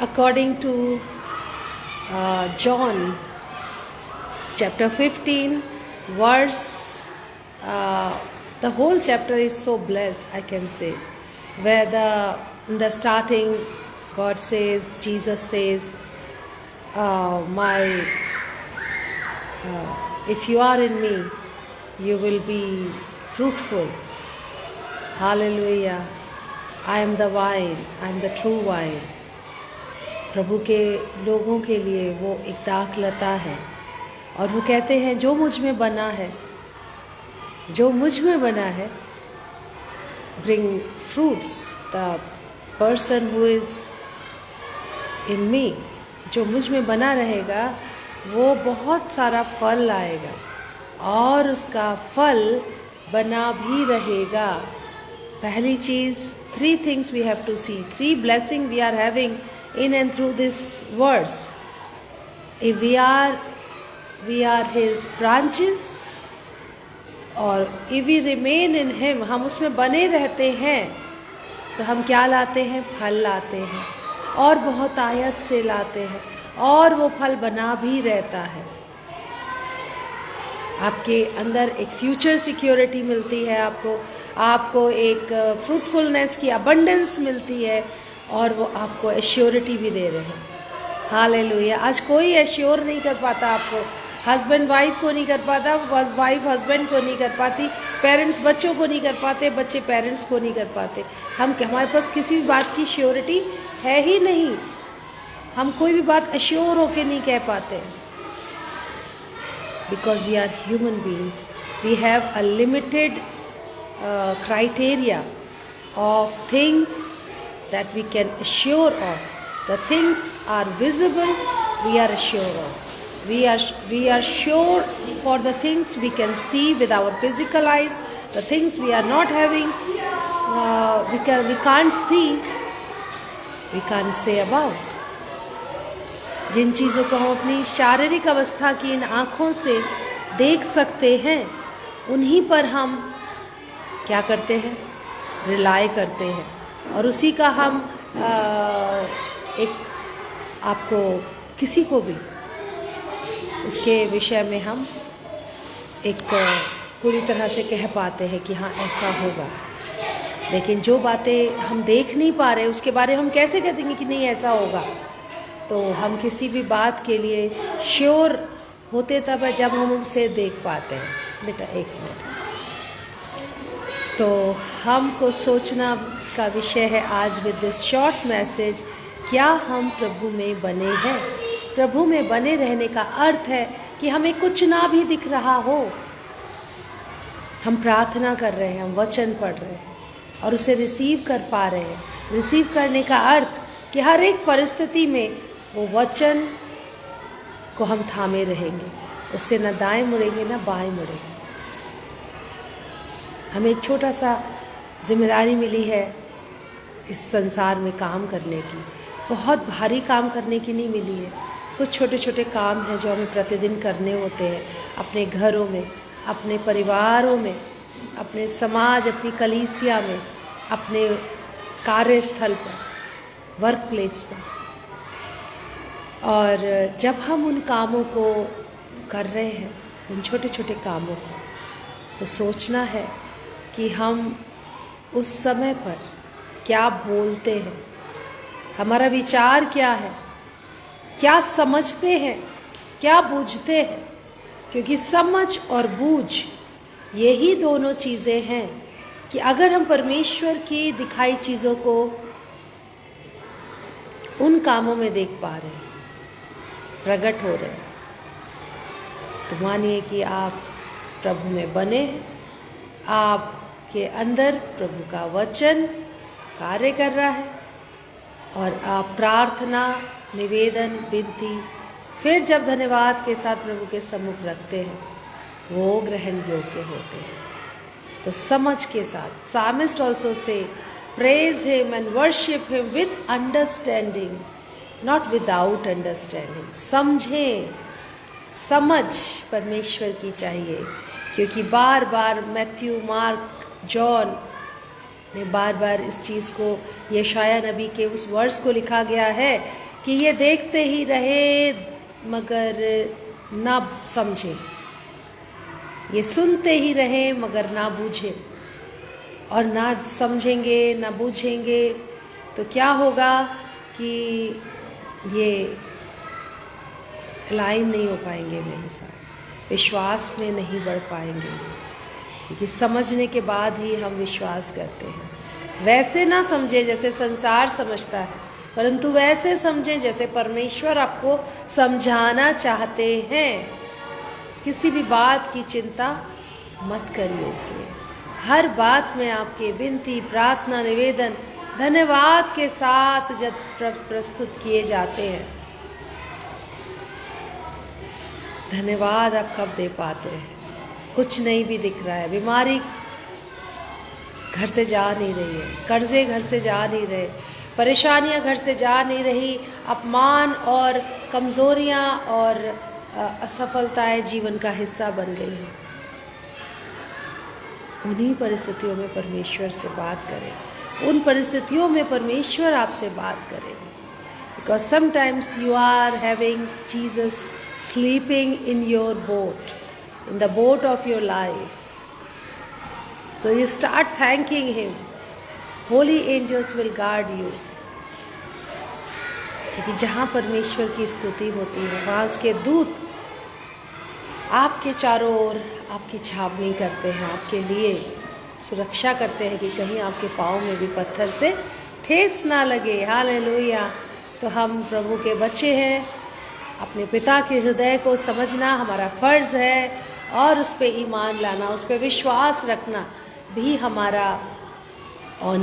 according to John chapter 15 verse, the whole chapter is so blessed, I can say, where in the starting God says, Jesus says, if you are in me, you will be fruitful. Hallelujah. I am the vine, I am the true vine. प्रभु के लोगों के लिए वो एक दाखलता है और वो कहते हैं जो मुझ में बना है, जो मुझ में बना है, bring fruits. The person who is in me, जो मुझ में बना रहेगा वो बहुत सारा फल लाएगा और उसका फल बना भी रहेगा. पहली चीज़, 3 things we have to see, 3 blessings we are having in and through this verse. If we are his branches, और if we remain in him, हम उसमें बने रहते हैं तो हम क्या लाते हैं? फल लाते हैं और बहुत आयत से लाते हैं और वो फल बना भी रहता है. आपके अंदर एक फ्यूचर सिक्योरिटी मिलती है, आपको एक फ्रूटफुलनेस की अबंडेंस मिलती है और वो आपको एश्योरिटी भी दे रहे हैं. हालेलुया. आज कोई एश्योर नहीं कर पाता आपको. हस्बैंड वाइफ को नहीं कर पाता, वाइफ हस्बैंड को नहीं कर पाती, पेरेंट्स बच्चों को नहीं कर पाते, बच्चे पेरेंट्स को नहीं कर पाते. हमारे पास किसी भी बात की श्योरिटी है ही नहीं. हम कोई भी बात एश्योर होके नहीं कह पाते. Because we are human beings, we have a limited criteria of things that we can assure of. The things are visible, we are assured of. We are sure for the things we can see with our physical eyes. The things we are not having, we can't see, we can't say about. जिन चीज़ों को हम अपनी शारीरिक अवस्था की इन आँखों से देख सकते हैं, उन्हीं पर हम क्या करते हैं? रिलाय करते हैं और उसी का हम एक आपको किसी को भी उसके विषय में हम एक पूरी तरह से कह पाते हैं कि हाँ ऐसा होगा. लेकिन जो बातें हम देख नहीं पा रहे उसके बारे में हम कैसे कहते हैं कि नहीं ऐसा होगा? तो हम किसी भी बात के लिए श्योर होते तब है जब हम उसे देख पाते हैं. बेटा 1 मिनट. तो हमको सोचना का विषय है आज विद दिस शॉर्ट मैसेज, क्या हम प्रभु में बने हैं? प्रभु में बने रहने का अर्थ है कि हमें कुछ ना भी दिख रहा हो, हम प्रार्थना कर रहे हैं, हम वचन पढ़ रहे हैं और उसे रिसीव कर पा रहे हैं. रिसीव करने का अर्थ कि हर एक परिस्थिति में वो वचन को हम थामे रहेंगे, उससे न दाएं मुड़ेंगे न बाएं मुड़ेंगे. हमें एक छोटा सा जिम्मेदारी मिली है इस संसार में काम करने की. बहुत भारी काम करने की नहीं मिली है. कुछ छोटे छोटे काम हैं जो हमें प्रतिदिन करने होते हैं, अपने घरों में, अपने परिवारों में, अपने समाज, अपनी कलीसिया में, अपने कार्यस्थल पर, वर्क प्लेस पर. और जब हम उन कामों को कर रहे हैं, उन छोटे छोटे कामों को, तो सोचना है कि हम उस समय पर क्या बोलते हैं, हमारा विचार क्या है, क्या समझते हैं, क्या बूझते हैं. क्योंकि समझ और बूझ यही दोनों चीज़ें हैं कि अगर हम परमेश्वर की दिखाई चीज़ों को उन कामों में देख पा रहे हैं, प्रकट हो रहे हैं, तो मानिए कि आप प्रभु में बने हैं, आपके अंदर प्रभु का वचन कार्य कर रहा है और आप प्रार्थना, निवेदन, विनती, फिर जब धन्यवाद के साथ प्रभु के सम्मुख रखते हैं, वो ग्रहण योग्य होते हैं. तो समझ के साथ, psalmist also say praise him and worship him with understanding, not without understanding. समझें, समझ परमेश्वर की चाहिए, क्योंकि बार बार मैथ्यू, मार्क, जॉन में बार बार इस चीज़ को, यशाया नबी के उस वर्स को लिखा गया है कि ये देखते ही रहे मगर ना समझे, ये सुनते ही रहे मगर ना बूझे, और ना समझेंगे ना बूझेंगे तो क्या होगा कि ये लाइन नहीं हो पाएंगे मेरे साथ, विश्वास में नहीं बढ़ पाएंगे, क्योंकि समझने के बाद ही हम विश्वास करते हैं। वैसे ना समझे जैसे संसार समझता है, परंतु वैसे समझें जैसे परमेश्वर आपको समझाना चाहते हैं। किसी भी बात की चिंता मत करिए, इसलिए हर बात में आपके विनती, प्रार्थना, निवेदन धन्यवाद के साथ जब प्रस्तुत किए जाते हैं। धन्यवाद आप कब दे पाते हैं? कुछ नहीं भी दिख रहा है, बीमारी घर से जा नहीं रही है, कर्जे घर से जा नहीं रहे, परेशानियां घर से जा नहीं रही, अपमान और कमजोरियां और असफलताएं जीवन का हिस्सा बन गई हैं। उन्हीं परिस्थितियों में परमेश्वर से बात करें, उन परिस्थितियों में परमेश्वर आपसे बात करेंगे। Because sometimes you are having Jesus sleeping in your boat, in the boat of your life. So you start thanking him. Holy angels will guard you. क्योंकि जहाँ परमेश्वर की स्तुति होती है वहाँ उसके दूत आपके चारों ओर आपकी छावनी करते हैं, आपके लिए सुरक्षा करते हैं कि कहीं आपके पाँव में भी पत्थर से ठेस ना लगे। हालेलुया। तो हम प्रभु के बच्चे हैं, अपने पिता के हृदय को समझना हमारा फ़र्ज़ है, और उस पे ईमान लाना, उस पे विश्वास रखना भी हमारा ऑनर